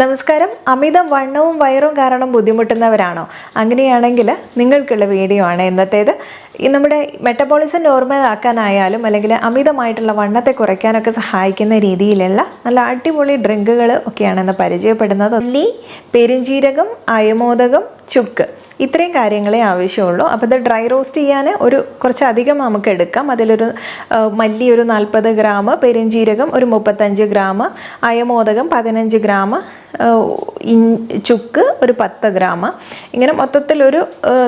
നമസ്കാരം. അമിതവണ്ണവും വയറും കാരണം ബുദ്ധിമുട്ടുന്നവരാണോ? അങ്ങനെയാണെങ്കിൽ നിങ്ങൾക്കുള്ള വീഡിയോ ആണ് ഇന്നത്തേത്. നമ്മുടെ മെറ്റബോളിസം നോർമൽ ആക്കാനായാലും അല്ലെങ്കിൽ അമിതമായിട്ടുള്ള വണ്ണത്തെ കുറയ്ക്കാനൊക്കെ സഹായിക്കുന്ന രീതിയിലുള്ള നല്ല അടിപൊളി ഡ്രിങ്കുകൾ ഒക്കെയാണ് ഇന്ന് പരിചയപ്പെടുന്നത്. ഉള്ളി, പെരുംജീരകം, അയമോദകം, ചുക്ക്, ഇത്രയും കാര്യങ്ങളെ ആവശ്യമുള്ളൂ. അപ്പോൾ ഇത് ഡ്രൈ റോസ്റ്റ് ചെയ്യാൻ കുറച്ചധികം നമുക്ക് എടുക്കാം. അതിലൊരു മല്ലി ഒരു 40 ഗ്രാം, പെരുംജീരകം ഒരു 35 ഗ്രാം, അയമോദകം 15 ഗ്രാം, ചുക്ക് ഒരു 10 ഗ്രാം, ഇങ്ങനെ മൊത്തത്തിലൊരു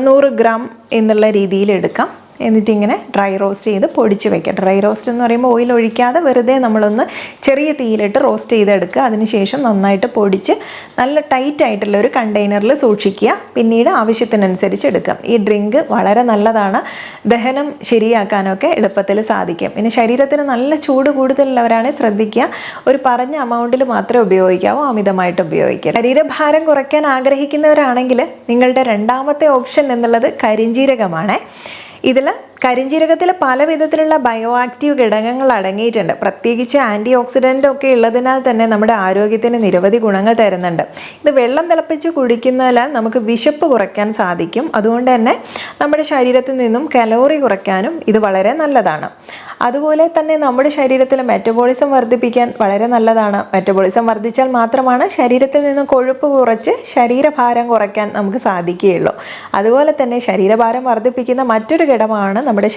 100 ഗ്രാം എന്നുള്ള രീതിയിൽ എടുക്കാം. എന്നിട്ടിങ്ങനെ ഡ്രൈ റോസ്റ്റ് ചെയ്ത് പൊടിച്ച് വെക്കുക. ഡ്രൈ റോസ്റ്റ് എന്ന് പറയുമ്പോൾ ഓയിൽ ഒഴിക്കാതെ വെറുതെ നമ്മളൊന്ന് ചെറിയ തീയിലിട്ട് റോസ്റ്റ് ചെയ്തെടുക്കുക. അതിനുശേഷം നന്നായിട്ട് പൊടിച്ച് നല്ല ടൈറ്റ് ആയിട്ടുള്ള ഒരു കണ്ടെയ്നറിൽ സൂക്ഷിക്കുക. പിന്നീട് ആവശ്യത്തിനനുസരിച്ച് എടുക്കാം. ഈ ഡ്രിങ്ക് വളരെ നല്ലതാണ്. ദഹനം ശരിയാക്കാനൊക്കെ എളുപ്പത്തിൽ സാധിക്കും. പിന്നെ ശരീരത്തിന് നല്ല ചൂട് കൂടുതലുള്ളവരാണ് ശ്രദ്ധിക്കുക. ഒരു പറഞ്ഞ എമൗണ്ടിൽ മാത്രമേ ഉപയോഗിക്കാവൂ, അമിതമായിട്ട് ഉപയോഗിക്കുക. ശരീരഭാരം കുറയ്ക്കാൻ ആഗ്രഹിക്കുന്നവരാണെങ്കിൽ നിങ്ങളുടെ രണ്ടാമത്തെ ഓപ്ഷൻ എന്നുള്ളത് കരിഞ്ജീരകമാണ്. ഇതിൽ കരിഞ്ജീരകത്തിൽ പല വിധത്തിലുള്ള ബയോ ആക്റ്റീവ് ഘടകങ്ങൾ അടങ്ങിയിട്ടുണ്ട്. പ്രത്യേകിച്ച് ആൻറ്റി ഓക്സിഡൻ്റ് ഒക്കെ ഉള്ളതിനാൽ തന്നെ നമ്മുടെ ആരോഗ്യത്തിന് നിരവധി ഗുണങ്ങൾ തരുന്നുണ്ട്. ഇത് വെള്ളം തിളപ്പിച്ച് കുടിക്കുന്നതിൽ നമുക്ക് വിശപ്പ് കുറയ്ക്കാൻ സാധിക്കും. അതുകൊണ്ട് തന്നെ നമ്മുടെ ശരീരത്തിൽ നിന്നും കലോറി കുറയ്ക്കാനും ഇത് വളരെ നല്ലതാണ്. അതുപോലെ തന്നെ നമ്മുടെ ശരീരത്തിലെ മെറ്റബോളിസം വർദ്ധിപ്പിക്കാൻ വളരെ നല്ലതാണ്. മെറ്റബോളിസം വർദ്ധിച്ചാൽ മാത്രമാണ് ശരീരത്തിൽ നിന്നും കൊഴുപ്പ് കുറച്ച് ശരീരഭാരം കുറയ്ക്കാൻ നമുക്ക് സാധിക്കുകയുള്ളൂ. അതുപോലെ തന്നെ ശരീരഭാരം വർദ്ധിപ്പിക്കുന്ന മറ്റൊരു ഘടകമാണ് നമ്മുടെ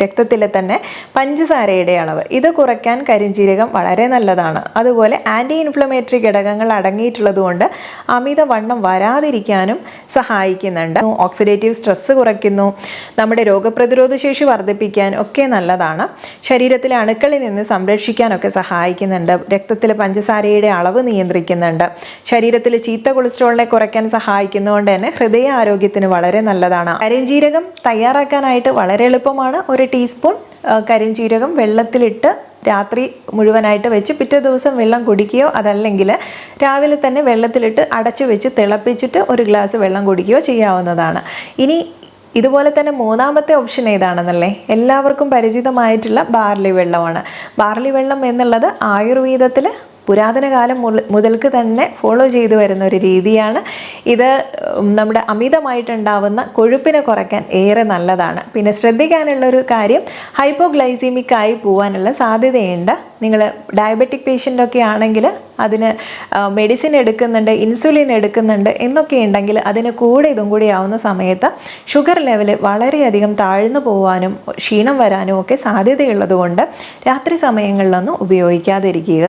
രക്തത്തിലെ തന്നെ പഞ്ചസാരയുടെ അളവ്. ഇത് കുറയ്ക്കാൻ കരിഞ്ജീരകം വളരെ നല്ലതാണ്. അതുപോലെ ആൻറ്റി ഇൻഫ്ലമേറ്ററി ഘടകങ്ങൾ അടങ്ങിയിട്ടുള്ളത് കൊണ്ട് അമിതവണ്ണം വരാതിരിക്കാനും സഹായിക്കുന്നുണ്ട്. ഓക്സിഡേറ്റീവ് സ്ട്രെസ് കുറയ്ക്കുന്നു. നമ്മുടെ രോഗപ്രതിരോധ ശേഷി വർദ്ധിപ്പിക്കാൻ ഒക്കെ നല്ലതാണ്. ശരീരത്തിലെ അണുക്കളിൽ നിന്ന് സംരക്ഷിക്കാനൊക്കെ സഹായിക്കുന്നുണ്ട്. രക്തത്തിലെ പഞ്ചസാരയുടെ അളവ് നിയന്ത്രിക്കുന്നുണ്ട്. ശരീരത്തിലെ ചീത്ത കൊളസ്ട്രോളിനെ കുറയ്ക്കാൻ സഹായിക്കുന്നതുകൊണ്ട് തന്നെ ഹൃദയ ആരോഗ്യത്തിന് വളരെ നല്ലതാണ്. കരിഞ്ജീരകം തയ്യാറാക്കാനായിട്ട് വളരെ എളുപ്പമാണ്. ഒരു ടീസ്പൂൺ കരിഞ്ജീരകം വെള്ളത്തിലിട്ട് രാത്രി മുഴുവനായിട്ട് വെച്ച് പിറ്റേ ദിവസം വെള്ളം കുടിക്കുകയോ അതല്ലെങ്കിൽ രാവിലെ തന്നെ വെള്ളത്തിലിട്ട് അടച്ചു വെച്ച് തിളപ്പിച്ചിട്ട് ഒരു ഗ്ലാസ് വെള്ളം കുടിക്കുകയോ ചെയ്യാവുന്നതാണ്. ഇനി ഇതുപോലെ തന്നെ മൂന്നാമത്തെ ഓപ്ഷൻ ഏതാണെന്നല്ലേ? എല്ലാവർക്കും പരിചിതമായിട്ടുള്ള ബാർലി വെള്ളമാണ്. ബാർലി വെള്ളം എന്നുള്ളത് ആയുർവേദത്തിൽ പുരാതന കാലം മുതൽക്ക് തന്നെ ഫോളോ ചെയ്തു വരുന്ന ഒരു രീതിയാണ്. ഇത് നമ്മുടെ അമിതമായിട്ടുണ്ടാവുന്ന കൊഴുപ്പിനെ കുറയ്ക്കാൻ ഏറെ നല്ലതാണ്. പിന്നെ ശ്രദ്ധിക്കാനുള്ളൊരു കാര്യം, ഹൈപ്പോഗ്ലൈസീമിക് ആയി പോകാനുള്ള സാധ്യതയുണ്ട്. നിങ്ങൾ ഡയബറ്റിക് പേഷ്യൻ്റൊക്കെ ആണെങ്കിൽ അതിന് മെഡിസിൻ എടുക്കുന്നുണ്ട്, ഇൻസുലിൻ എടുക്കുന്നുണ്ട് എന്നൊക്കെ ഉണ്ടെങ്കിൽ അതിന് കൂടെ ഇതും കൂടി ആവുന്ന സമയത്ത് ഷുഗർ ലെവൽ വളരെയധികം താഴ്ന്നു പോകാനും ക്ഷീണം വരാനും ഒക്കെ സാധ്യതയുള്ളത് കൊണ്ട് രാത്രി സമയങ്ങളിലൊന്നും ഉപയോഗിക്കാതിരിക്കുക.